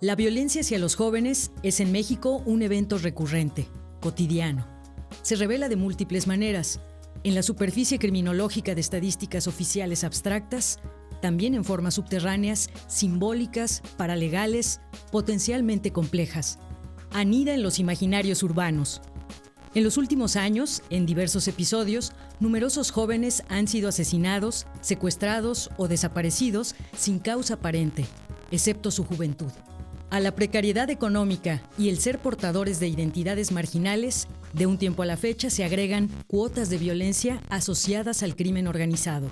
La violencia hacia los jóvenes es en México un evento recurrente, cotidiano. Se revela de múltiples maneras, en la superficie criminológica de estadísticas oficiales abstractas, también en formas subterráneas, simbólicas, paralegales, potencialmente complejas. Anida en los imaginarios urbanos. En los últimos años, en diversos episodios, numerosos jóvenes han sido asesinados, secuestrados o desaparecidos sin causa aparente, excepto su juventud. A la precariedad económica y el ser portadores de identidades marginales, de un tiempo a la fecha se agregan cuotas de violencia asociadas al crimen organizado.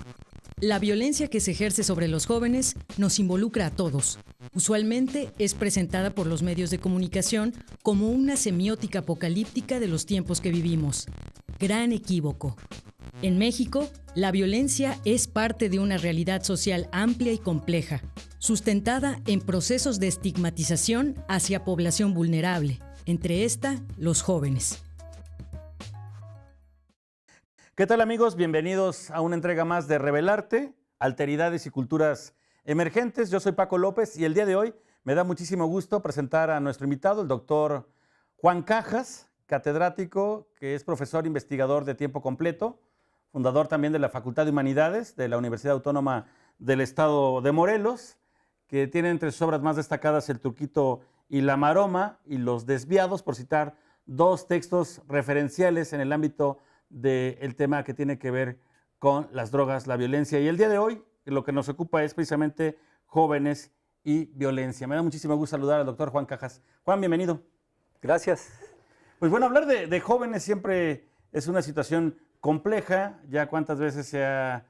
La violencia que se ejerce sobre los jóvenes nos involucra a todos. Usualmente es presentada por los medios de comunicación como una semiótica apocalíptica de los tiempos que vivimos. Gran equívoco. En México, la violencia es parte de una realidad social amplia y compleja, sustentada en procesos de estigmatización hacia población vulnerable, entre esta, los jóvenes. ¿Qué tal, amigos? Bienvenidos a una entrega más de Revelarte, Alteridades y Culturas Emergentes. Yo soy Paco López y el día de hoy me da muchísimo gusto presentar a nuestro invitado, el doctor Juan Cajas, catedrático que es profesor investigador de tiempo completo, fundador también de la Facultad de Humanidades de la Universidad Autónoma del Estado de Morelos, que tiene entre sus obras más destacadas El Turquito y la Maroma y Los Desviados, por citar dos textos referenciales en el ámbito del tema que tiene que ver con las drogas, la violencia. Y el día de hoy lo que nos ocupa es precisamente jóvenes y violencia. Me da muchísimo gusto saludar al doctor Juan Cajas. Juan, bienvenido. Gracias. Pues bueno, hablar de jóvenes siempre es una situación compleja. Ya cuántas veces se ha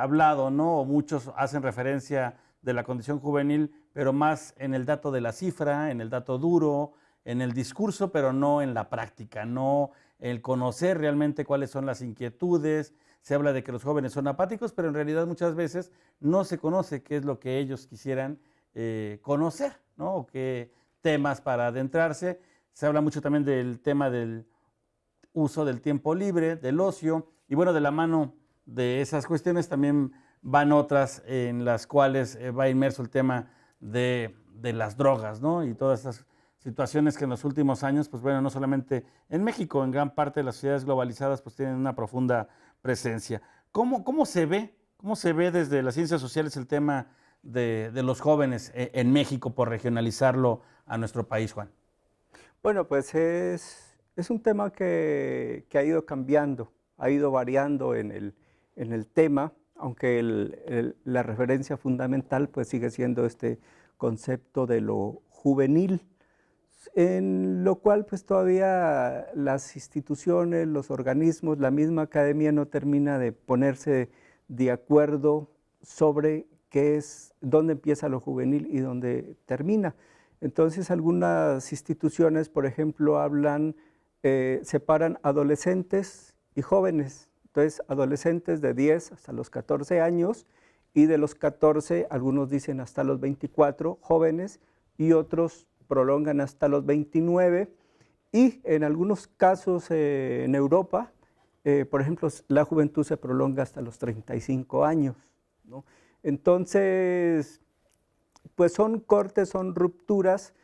hablado, ¿no? O muchos hacen referencia de la condición juvenil, pero más en el dato de la cifra, en el dato duro, en el discurso, pero no en la práctica, no el conocer realmente cuáles son las inquietudes. Se habla de que los jóvenes son apáticos, pero en realidad muchas veces no se conoce qué es lo que ellos quisieran conocer, ¿no? O qué temas para adentrarse. Se habla mucho también del tema del uso del tiempo libre, del ocio, y bueno, de la mano de esas cuestiones también van otras en las cuales va inmerso el tema de las drogas, ¿no? Y todas esas situaciones que en los últimos años, pues bueno, no solamente en México, en gran parte de las sociedades globalizadas, pues tienen una profunda presencia. ¿Cómo se ve desde las ciencias sociales el tema de los jóvenes en México, por regionalizarlo a nuestro país, Juan? Bueno, pues es un tema que ha ido cambiando, ha ido variando en el tema, aunque la referencia fundamental pues sigue siendo este concepto de lo juvenil, en lo cual pues todavía las instituciones, los organismos, la misma academia no termina de ponerse de acuerdo sobre dónde empieza lo juvenil y dónde termina. Entonces algunas instituciones, por ejemplo, separan adolescentes y jóvenes. Entonces adolescentes de 10 hasta los 14 años y de los 14, algunos dicen hasta los 24, jóvenes, y otros prolongan hasta los 29, y en algunos casos en Europa, por ejemplo, la juventud se prolonga hasta los 35 años, ¿no? Entonces, pues son cortes, son rupturas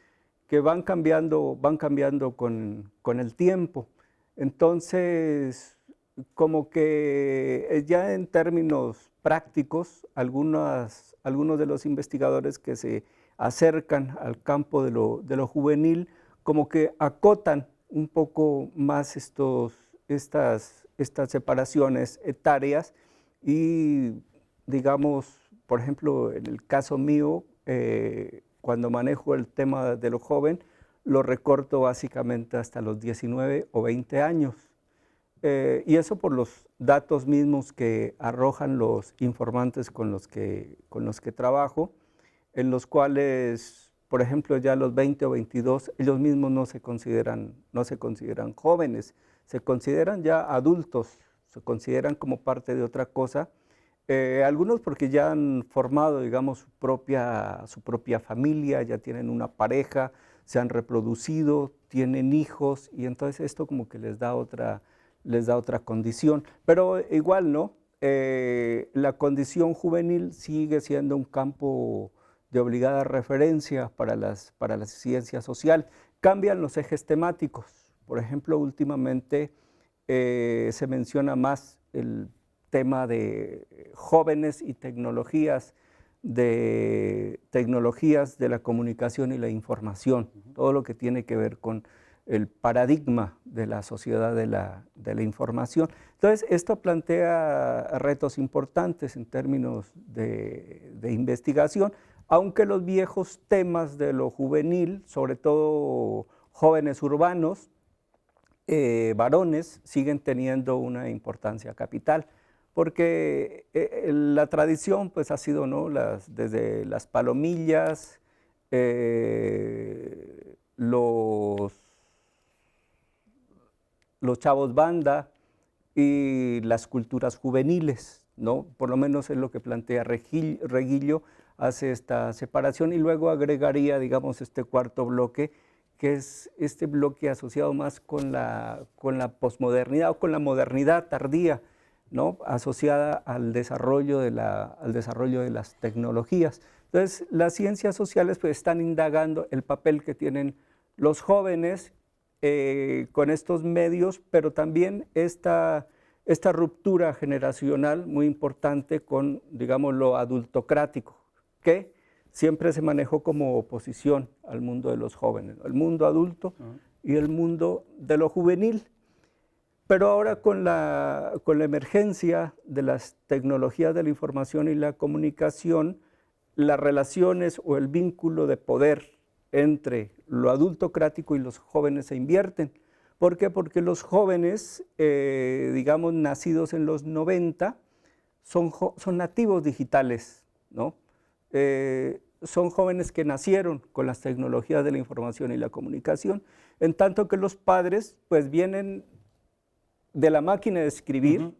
que van cambiando con el tiempo. Entonces, como que ya en términos prácticos, algunos de los investigadores que se acercan al campo de lo juvenil, como que acotan un poco más estas separaciones etarias y, digamos, por ejemplo, en el caso mío, cuando manejo el tema de lo joven, lo recorto básicamente hasta los 19 o 20 años. Y eso por los datos mismos que arrojan los informantes con los que trabajo, en los cuales, por ejemplo, ya a los 20 o 22, ellos mismos no se consideran jóvenes, se consideran ya adultos, se consideran como parte de otra cosa. Algunos porque ya han formado, digamos, su propia familia, ya tienen una pareja, se han reproducido, tienen hijos, y entonces esto como que les da otra condición. Pero igual, ¿no? La condición juvenil sigue siendo un campo de obligada referencia para las ciencias sociales. Cambian los ejes temáticos. Por ejemplo, últimamente se menciona más el tema de jóvenes y tecnologías de la comunicación y la información, todo lo que tiene que ver con el paradigma de la sociedad de la información. Entonces, esto plantea retos importantes en términos de investigación, aunque los viejos temas de lo juvenil, sobre todo jóvenes urbanos, varones, siguen teniendo una importancia capital, porque la tradición pues, ha sido, ¿no?, desde las palomillas, los chavos banda y las culturas juveniles, ¿no? Por lo menos es lo que plantea Reguillo, hace esta separación y luego agregaría, digamos, este cuarto bloque, que es este bloque asociado más con la posmodernidad o con la modernidad tardía, ¿no?, asociada al desarrollo de las tecnologías. Entonces, las ciencias sociales pues, están indagando el papel que tienen los jóvenes con estos medios, pero también esta ruptura generacional muy importante con, digamos, lo adultocrático, que siempre se manejó como oposición al mundo de los jóvenes, el mundo adulto y el mundo de lo juvenil. Pero ahora con la emergencia de las tecnologías de la información y la comunicación, las relaciones o el vínculo de poder entre lo adultocrático y los jóvenes se invierten. ¿Por qué? Porque los jóvenes, digamos, nacidos en los 90, son nativos digitales, ¿no? Son jóvenes que nacieron con las tecnologías de la información y la comunicación, en tanto que los padres pues vienen de la máquina de escribir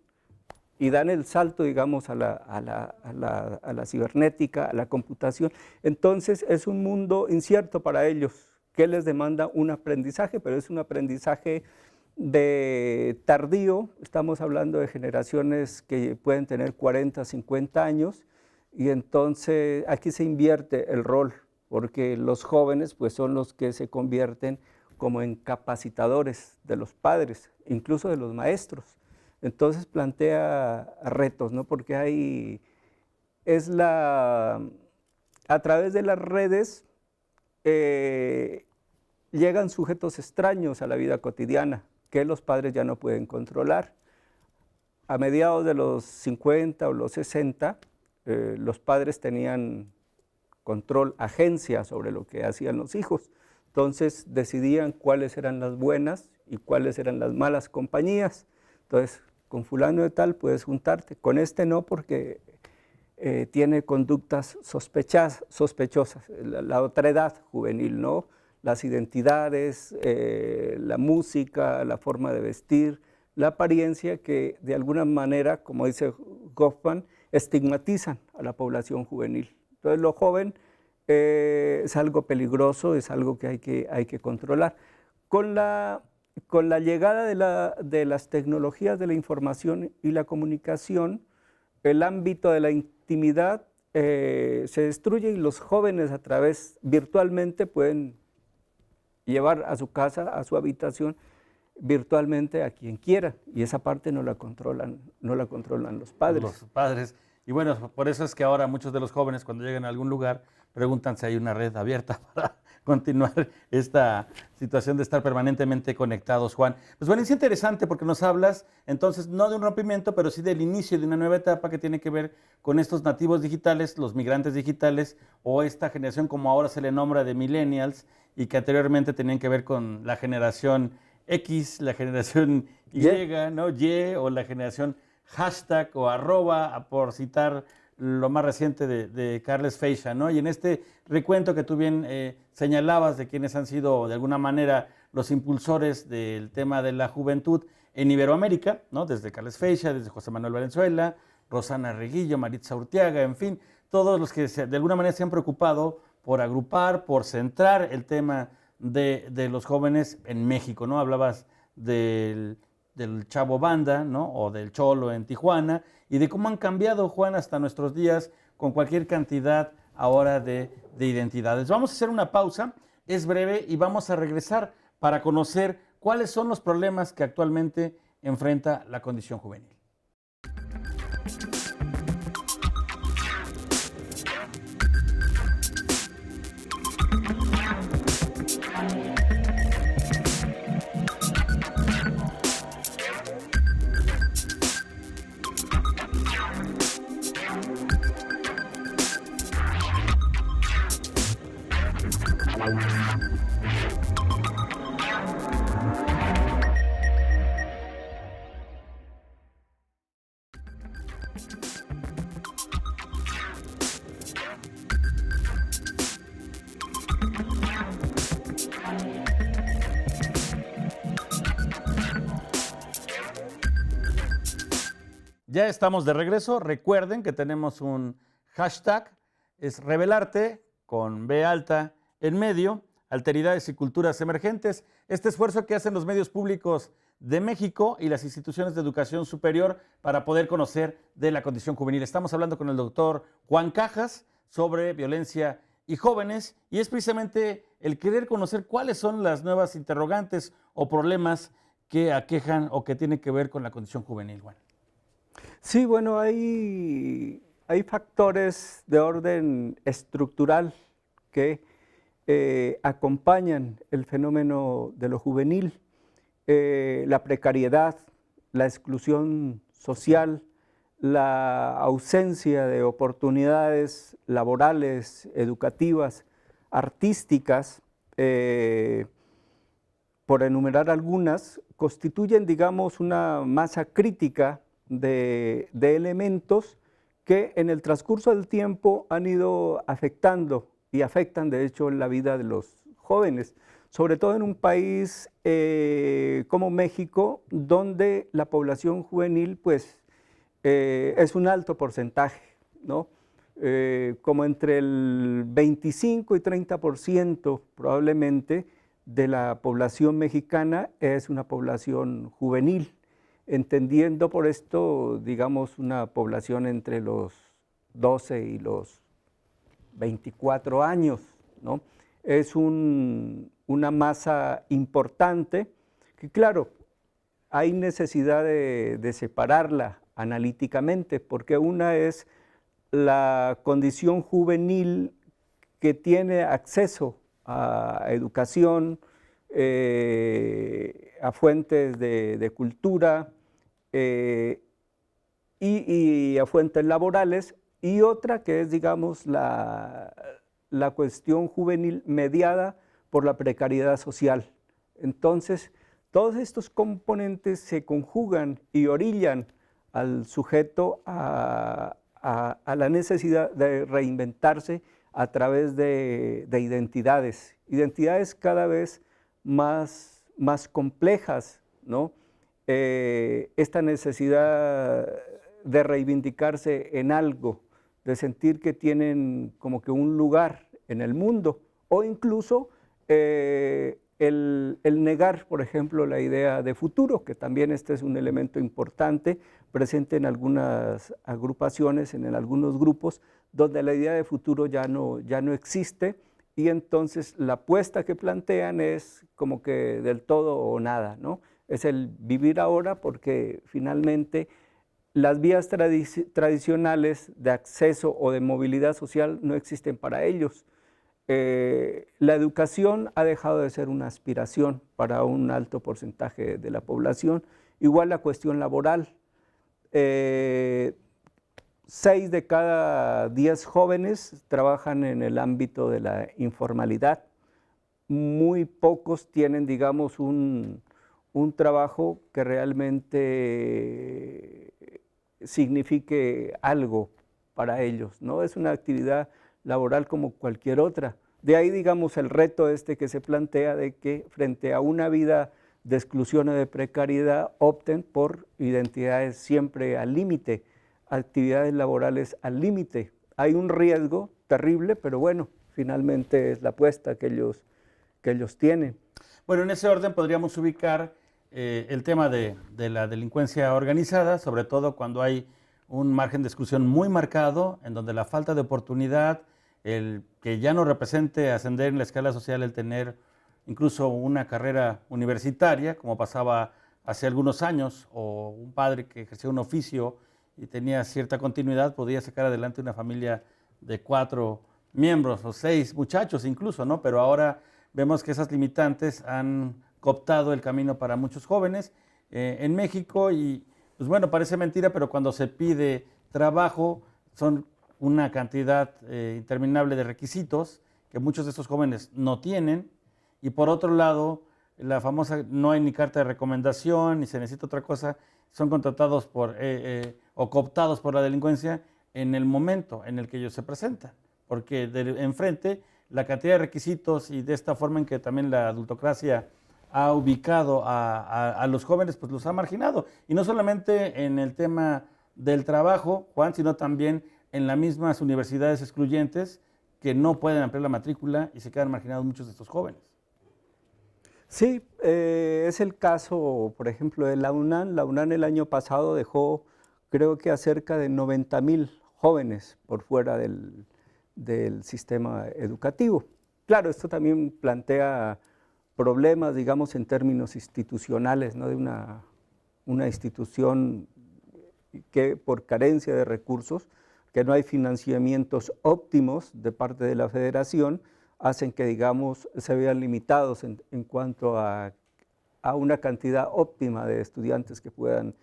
y dan el salto, digamos, a la cibernética, a la computación. Entonces es un mundo incierto para ellos, que les demanda un aprendizaje, pero es un aprendizaje tardío. Estamos hablando de generaciones que pueden tener 40, 50 años, y entonces aquí se invierte el rol, porque los jóvenes pues, son los que se convierten como en capacitadores de los padres, incluso de los maestros. Entonces plantea retos, ¿no? Porque a través de las redes llegan sujetos extraños a la vida cotidiana que los padres ya no pueden controlar. A mediados de los 50 o los 60, los padres tenían control, agencia sobre lo que hacían los hijos. Entonces decidían cuáles eran las buenas y cuáles eran las malas compañías. Entonces, con fulano de tal puedes juntarte, con este no porque tiene conductas sospechosas, la otredad juvenil, ¿no? Las identidades, la música, la forma de vestir, la apariencia que de alguna manera, como dice Goffman, estigmatizan a la población juvenil. Entonces lo joven es algo peligroso, es algo que hay que controlar. Con la llegada de las tecnologías de la información y la comunicación, el ámbito de la intimidad se destruye y los jóvenes virtualmente pueden llevar a su casa, a su habitación, virtualmente a quien quiera, y esa parte no la controlan los padres. Los padres. Y bueno, por eso es que ahora muchos de los jóvenes cuando llegan a algún lugar preguntan si hay una red abierta para continuar esta situación de estar permanentemente conectados, Juan. Pues bueno, es interesante porque nos hablas entonces no de un rompimiento, pero sí del inicio de una nueva etapa que tiene que ver con estos nativos digitales, los migrantes digitales, o esta generación como ahora se le nombra de millennials, y que anteriormente tenían que ver con la generación X, la generación Y, ¿no? Y, o la generación hashtag o arroba, por citar lo más reciente de Carles Feixa, ¿no? Y en este recuento que tú bien señalabas de quienes han sido de alguna manera los impulsores del tema de la juventud en Iberoamérica, ¿no? Desde Carles Feixa, desde José Manuel Valenzuela, Rosana Reguillo, Maritza Urteaga, en fin, todos los que de alguna manera se han preocupado por agrupar, por centrar el tema de los jóvenes en México, ¿no? Hablabas del chavo banda, ¿no? O del cholo en Tijuana, y de cómo han cambiado, Juan, hasta nuestros días con cualquier cantidad ahora de identidades. Vamos a hacer una pausa, es breve, y vamos a regresar para conocer cuáles son los problemas que actualmente enfrenta la condición juvenil. Ya estamos de regreso. Recuerden que tenemos un hashtag, es Rebelarte, con B alta en medio, alteridades y culturas emergentes. Este esfuerzo que hacen los medios públicos de México y las instituciones de educación superior para poder conocer de la condición juvenil. Estamos hablando con el doctor Juan Cajas sobre violencia y jóvenes, y es precisamente el querer conocer cuáles son las nuevas interrogantes o problemas que aquejan o que tienen que ver con la condición juvenil. Juan. Sí, bueno, hay factores de orden estructural que acompañan el fenómeno de lo juvenil, la precariedad, la exclusión social, la ausencia de oportunidades laborales, educativas, artísticas, por enumerar algunas, constituyen, digamos, una masa crítica de elementos que en el transcurso del tiempo han ido afectando y afectan de hecho la vida de los jóvenes, sobre todo en un país como México, donde la población juvenil pues es un alto porcentaje, ¿no? Como entre el 25 y 30% probablemente de la población mexicana es una población juvenil, entendiendo por esto, digamos, una población entre los 12 y los 24 años, ¿no? Es una masa importante que, claro, hay necesidad de separarla analíticamente, porque una es la condición juvenil que tiene acceso a educación, a fuentes de cultura, y a fuentes laborales, y otra que es, digamos, la cuestión juvenil mediada por la precariedad social. Entonces, todos estos componentes se conjugan y orillan al sujeto a la necesidad de reinventarse a través de identidades cada vez más complejas, ¿no? Esta necesidad de reivindicarse en algo, de sentir que tienen como que un lugar en el mundo, o incluso el negar, por ejemplo, la idea de futuro, que también este es un elemento importante, presente en algunas agrupaciones, en algunos grupos, donde la idea de futuro ya no existe, y entonces la apuesta que plantean es como que del todo o nada, ¿no? Es el vivir ahora, porque finalmente las vías tradicionales de acceso o de movilidad social no existen para ellos. La educación ha dejado de ser una aspiración para un alto porcentaje de la población, igual la cuestión laboral. 6 de cada 10 jóvenes trabajan en el ámbito de la informalidad. Muy pocos tienen, digamos, un trabajo que realmente signifique algo para ellos, ¿no? Es una actividad laboral como cualquier otra. De ahí, digamos, el reto que se plantea de que frente a una vida de exclusión o de precariedad opten por identidades siempre al límite, actividades laborales al límite. Hay un riesgo terrible, pero bueno, finalmente es la apuesta que ellos tienen. Bueno, en ese orden podríamos ubicar el tema de la delincuencia organizada, sobre todo cuando hay un margen de exclusión muy marcado, en donde la falta de oportunidad el que ya no represente ascender en la escala social, el tener incluso una carrera universitaria, como pasaba hace algunos años, o un padre que ejercía un oficio y tenía cierta continuidad, podía sacar adelante una familia de 4 miembros o 6 muchachos incluso, ¿no? Pero ahora vemos que esas limitantes han cooptado el camino para muchos jóvenes en México y, pues bueno, parece mentira, pero cuando se pide trabajo son una cantidad interminable de requisitos que muchos de estos jóvenes no tienen. Y por otro lado, la famosa no hay ni carta de recomendación, ni se necesita otra cosa, son contratados por, o cooptados por la delincuencia en el momento en el que ellos se presentan. Porque enfrente la cantidad de requisitos y de esta forma en que también la adultocracia ha ubicado a los jóvenes, pues los ha marginado. Y no solamente en el tema del trabajo, Juan, sino también en las mismas universidades excluyentes que no pueden ampliar la matrícula y se quedan marginados muchos de estos jóvenes. Sí, es el caso, por ejemplo, de la UNAM. La UNAM el año pasado dejó, creo que a cerca de 90,000 jóvenes por fuera del sistema educativo. Claro, esto también plantea problemas, digamos, en términos institucionales, ¿no? De una institución que por carencia de recursos, que no hay financiamientos óptimos de parte de la federación, hacen que, digamos, se vean limitados en cuanto a una cantidad óptima de estudiantes que puedan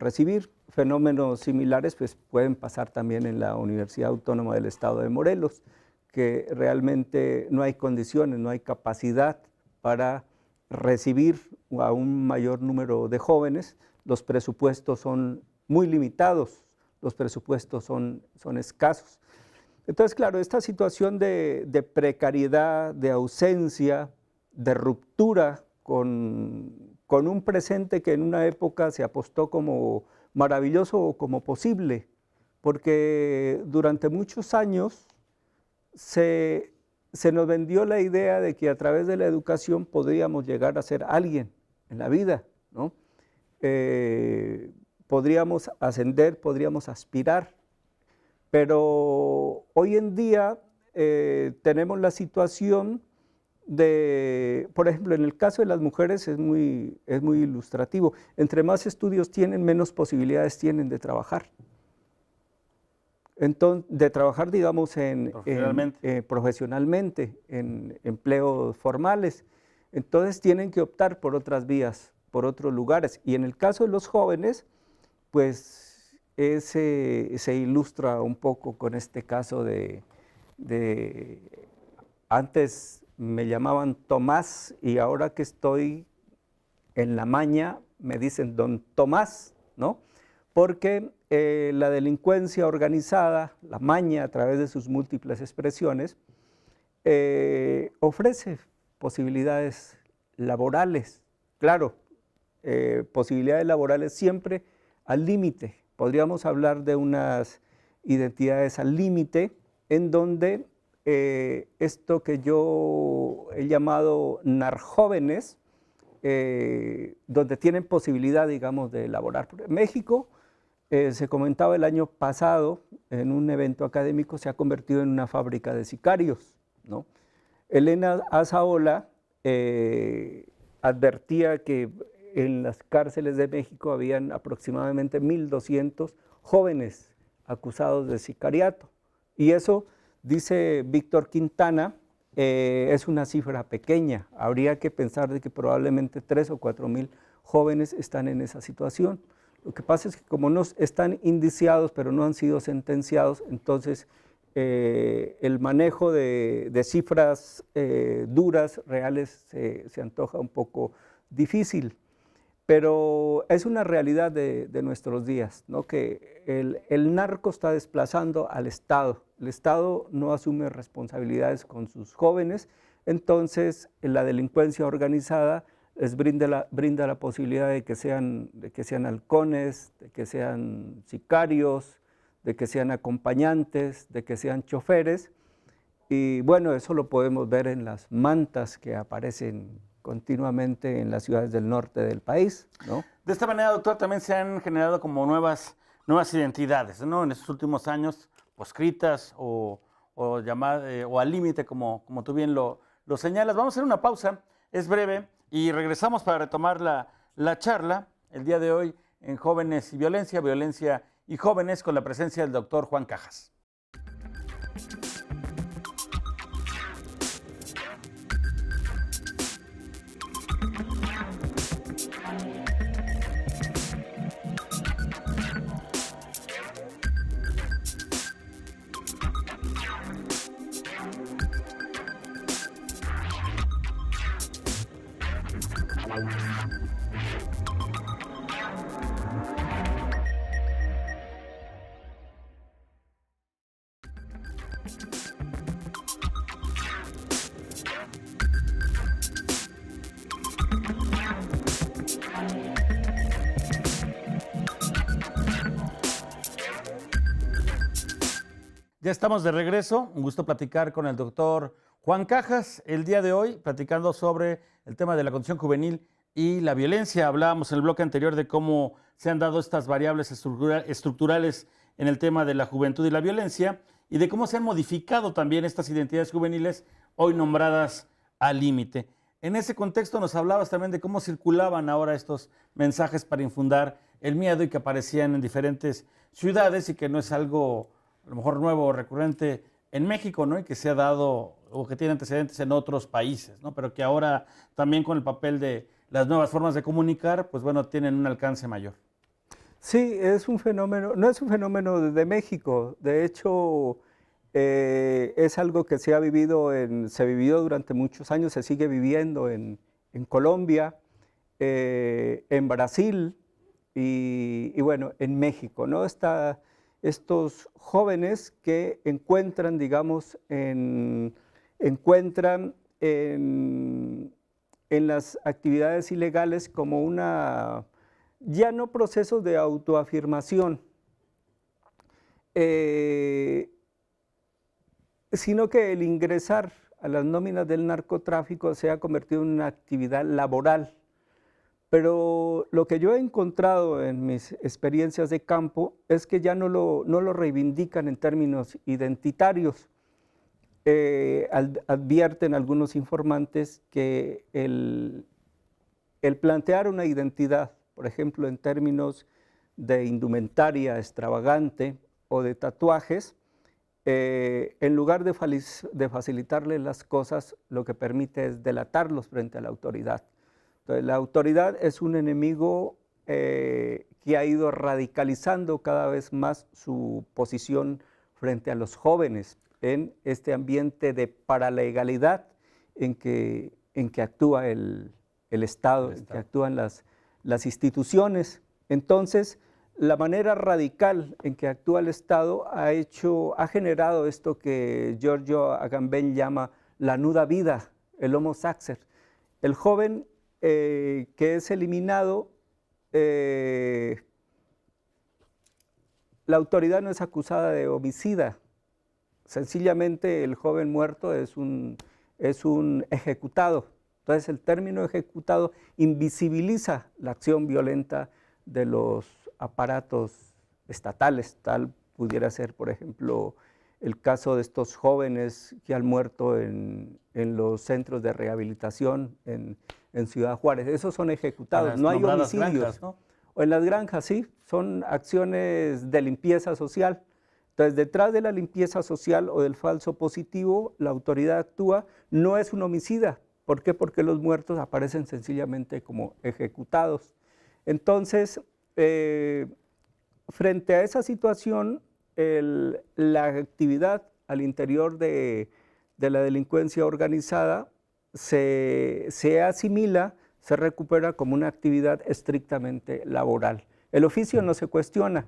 recibir. Fenómenos similares pues, pueden pasar también en la Universidad Autónoma del Estado de Morelos, que realmente no hay condiciones, no hay capacidad para recibir a un mayor número de jóvenes. Los presupuestos son muy limitados, los presupuestos son escasos. Entonces, claro, esta situación de precariedad, de ausencia, de ruptura con un presente que en una época se apostó como maravilloso o como posible, porque durante muchos años se nos vendió la idea de que a través de la educación podríamos llegar a ser alguien en la vida, ¿no? Podríamos ascender, podríamos aspirar, pero hoy en día tenemos la situación de, por ejemplo, en el caso de las mujeres es muy ilustrativo. Entre más estudios tienen, menos posibilidades tienen de trabajar. Entonces, de trabajar, digamos, profesionalmente, en empleos formales. Entonces, tienen que optar por otras vías, por otros lugares. Y en el caso de los jóvenes, pues, se ilustra un poco con este caso de antes me llamaban Tomás y ahora que estoy en la maña me dicen don Tomás, ¿no? Porque la delincuencia organizada, la maña a través de sus múltiples expresiones, ofrece posibilidades laborales, claro, posibilidades laborales siempre al límite. Podríamos hablar de unas identidades al límite en donde esto que yo he llamado narjóvenes, donde tienen posibilidad, digamos, de elaborar. México, se comentaba el año pasado en un evento académico, se ha convertido en una fábrica de sicarios, ¿no? Elena Azaola advertía que en las cárceles de México habían aproximadamente 1,200 jóvenes acusados de sicariato. Y eso, dice Víctor Quintana, es una cifra pequeña. Habría que pensar de que probablemente 3 o 4,000 jóvenes están en esa situación. Lo que pasa es que como no están indiciados, pero no han sido sentenciados, entonces el manejo de cifras duras, reales, se antoja un poco difícil. Pero es una realidad de nuestros días, ¿no? Que el narco está desplazando al Estado. El Estado no asume responsabilidades con sus jóvenes, entonces la delincuencia organizada les brinda la posibilidad de que sean halcones, de que sean sicarios, de que sean acompañantes, de que sean choferes. Y bueno, eso lo podemos ver en las mantas que aparecen continuamente en las ciudades del norte del país, ¿no? De esta manera, doctor, también se han generado como nuevas identidades, ¿no? En estos últimos años, proscritas o o al límite, como tú bien lo señalas. Vamos a hacer una pausa, es breve, y regresamos para retomar la charla el día de hoy en Jóvenes y Violencia, Violencia y Jóvenes, con la presencia del doctor Juan Cajas. Ya estamos de regreso, un gusto platicar con el doctor Juan Cajas. El día de hoy, platicando sobre el tema de la condición juvenil y la violencia. Hablábamos en el bloque anterior de cómo se han dado estas variables estructurales en el tema de la juventud y la violencia, y de cómo se han modificado también estas identidades juveniles hoy nombradas al límite. En ese contexto nos hablabas también de cómo circulaban ahora estos mensajes para infundar el miedo y que aparecían en diferentes ciudades, y que no es algo a lo mejor nuevo o recurrente en México, ¿no? Y que se ha dado o que tiene antecedentes en otros países, ¿no? Pero que ahora también con el papel de las nuevas formas de comunicar, pues bueno, tienen un alcance mayor. Sí, es un fenómeno, no es un fenómeno de México, de hecho es algo que se vivió durante muchos años, se sigue viviendo en Colombia, en Brasil y bueno, en México, ¿no? Estos jóvenes que encuentran, digamos, encuentran en las actividades ilegales como ya no procesos de autoafirmación, sino que el ingresar a las nóminas del narcotráfico se ha convertido en una actividad laboral. Pero lo que yo he encontrado en mis experiencias de campo es que ya no lo reivindican en términos identitarios. Advierten algunos informantes que el plantear una identidad, por ejemplo, en términos de indumentaria extravagante o de tatuajes, en lugar de facilitarles las cosas, lo que permite es delatarlos frente a la autoridad. Entonces, la autoridad es un enemigo que ha ido radicalizando cada vez más su posición frente a los jóvenes en este ambiente de paralegalidad en que actúa el Estado, en que actúan las instituciones. Entonces, la manera radical en que actúa el Estado ha generado esto que Giorgio Agamben llama la nuda vida, el homo sacer. El joven que es eliminado, la autoridad no es acusada de homicida, sencillamente el joven muerto es un ejecutado. Entonces el término ejecutado invisibiliza la acción violenta de los aparatos estatales. Tal pudiera ser, por ejemplo, el caso de estos jóvenes que han muerto en los centros de rehabilitación en Ciudad Juárez. Esos son ejecutados, no hay homicidios. Granjas, ¿no? O en las granjas, sí, son acciones de limpieza social. Entonces, detrás de la limpieza social o del falso positivo, la autoridad actúa, no es un homicida. ¿Por qué? Porque los muertos aparecen sencillamente como ejecutados. Entonces, frente a esa situación, la actividad al interior de la delincuencia organizada se asimila, se recupera como una actividad estrictamente laboral. El oficio no se cuestiona,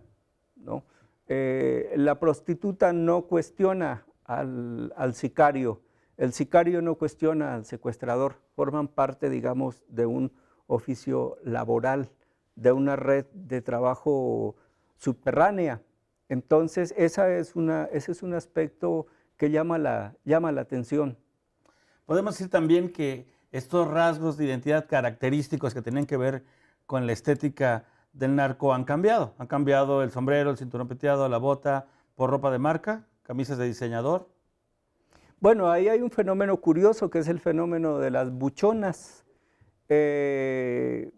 ¿no? La prostituta no cuestiona al sicario, el sicario no cuestiona al secuestrador, forman parte, digamos, de un oficio laboral, de una red de trabajo subterránea. Entonces, ese es un aspecto que llama la atención. Podemos decir también que estos rasgos de identidad característicos que tienen que ver con la estética del narco han cambiado. Han cambiado el sombrero, el cinturón peteado, la bota por ropa de marca, camisas de diseñador, Bueno, ahí hay un fenómeno curioso que es el fenómeno de las buchonas. Las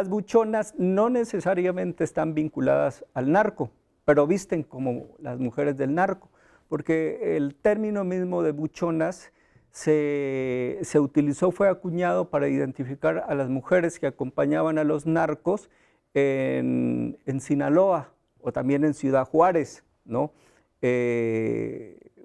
buchonas no necesariamente están vinculadas al narco, pero visten como las mujeres del narco, porque el término mismo de buchonas se utilizó, fue acuñado para identificar a las mujeres que acompañaban a los narcos en Sinaloa o también en Ciudad Juárez, ¿no?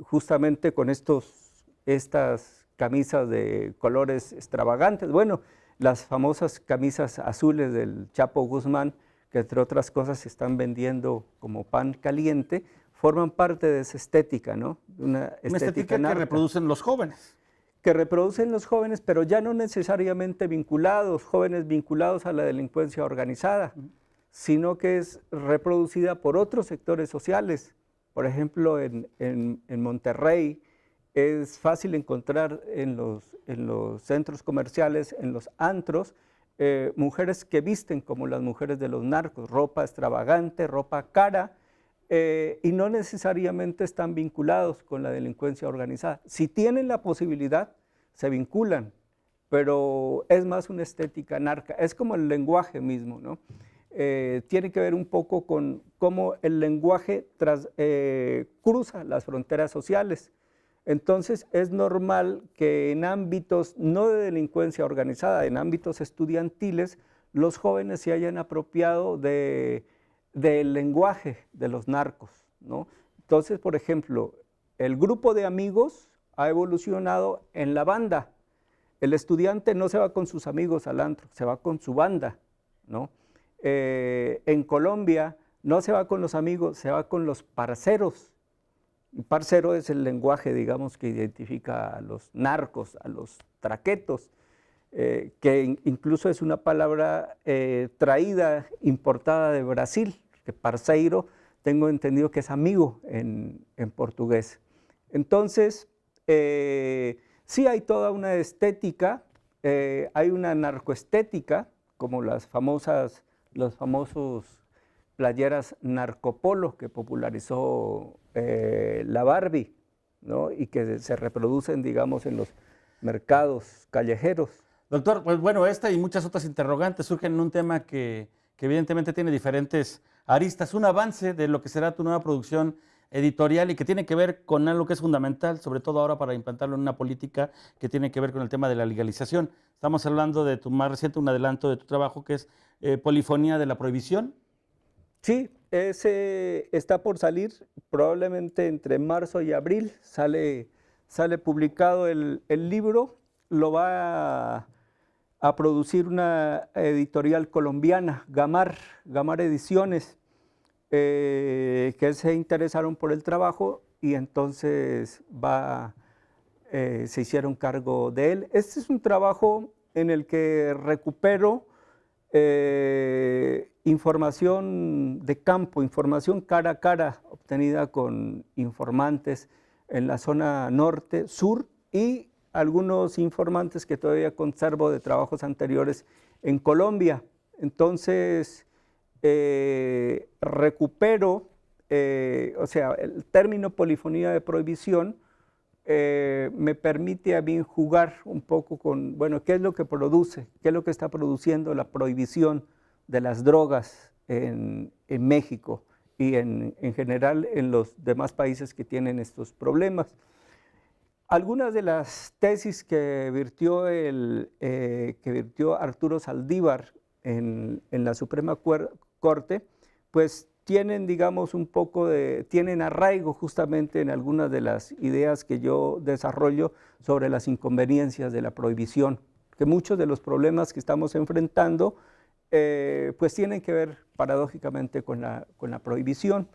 Justamente con estas camisas de colores extravagantes. Bueno, las famosas camisas azules del Chapo Guzmán, que entre otras cosas se están vendiendo como pan caliente, forman parte de esa estética, ¿no? Una estética que reproducen los jóvenes. Que reproducen los jóvenes, pero ya no necesariamente jóvenes vinculados a la delincuencia organizada, sino que es reproducida por otros sectores sociales. Por ejemplo, en Monterrey es fácil encontrar en los centros comerciales, en los antros, mujeres que visten como las mujeres de los narcos, ropa extravagante, ropa cara, y no necesariamente están vinculados con la delincuencia organizada. Si tienen la posibilidad, se vinculan, pero es más una estética narca, es como el lenguaje mismo, ¿no? Tiene que ver un poco con cómo el lenguaje cruza las fronteras sociales. Entonces es normal que en ámbitos no de delincuencia organizada, en ámbitos estudiantiles, los jóvenes se hayan apropiado del lenguaje de los narcos, ¿no? Entonces, por ejemplo, el grupo de amigos ha evolucionado en la banda. El estudiante no se va con sus amigos al antro, se va con su banda, ¿no? En Colombia no se va con los amigos, se va con los parceros. Un parcero es el lenguaje, digamos, que identifica a los narcos, a los traquetos, que incluso es una palabra traída, importada de Brasil, que parceiro, tengo entendido que es amigo en portugués. Entonces, sí hay toda una estética, hay una narcoestética, como los famosos playeras narcopolo que popularizó la Barbie, ¿no? Y que se reproducen, digamos, en los mercados callejeros. Doctor, pues bueno, esta y muchas otras interrogantes surgen en un tema que evidentemente tiene diferentes aristas, un avance de lo que será tu nueva producción editorial y que tiene que ver con algo que es fundamental, sobre todo ahora para implantarlo en una política que tiene que ver con el tema de la legalización. Estamos hablando de tu más reciente, un adelanto de tu trabajo que es Polifonía de la Prohibición. Sí, ese está por salir, probablemente entre marzo y abril sale publicado el libro, lo va a producir una editorial colombiana, Gamar Ediciones, que se interesaron por el trabajo y entonces se hicieron cargo de él. Este es un trabajo en el que recupero información de campo, información cara a cara, obtenida con informantes en la zona norte, sur y algunos informantes que todavía conservo de trabajos anteriores en Colombia. Entonces, recupero, o sea, el término polifonía de prohibición me permite a mí jugar un poco con, bueno, qué es lo que produce, qué es lo que está produciendo la prohibición de las drogas en México y en general en los demás países que tienen estos problemas. Algunas de las tesis que vertió Arturo Saldívar en la Suprema Corte, pues tienen, digamos, tienen arraigo justamente en algunas de las ideas que yo desarrollo sobre las inconveniencias de la prohibición, que muchos de los problemas que estamos enfrentando pues tienen que ver paradójicamente con la prohibición.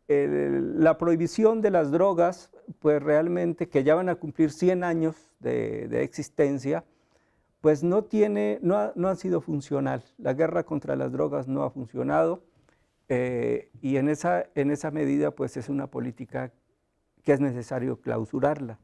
La prohibición de las drogas, pues realmente que ya van a cumplir 100 años de existencia, pues no ha sido funcional. La guerra contra las drogas no ha funcionado y en esa medida pues es una política que es necesario clausurarla.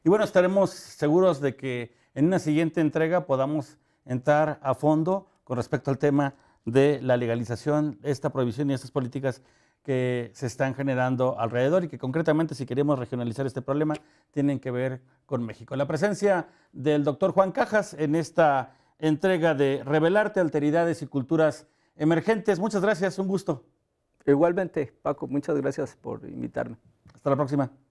Y bueno, estaremos seguros de que en una siguiente entrega podamos entrar a fondo con respecto al tema de la legalización, esta prohibición y estas políticas que se están generando alrededor y que concretamente, si queremos regionalizar este problema, tienen que ver con México. La presencia del doctor Juan Cajas en esta entrega de Revelarte, Alteridades y Culturas Emergentes. Muchas gracias, un gusto. Igualmente, Paco, muchas gracias por invitarme. Hasta la próxima.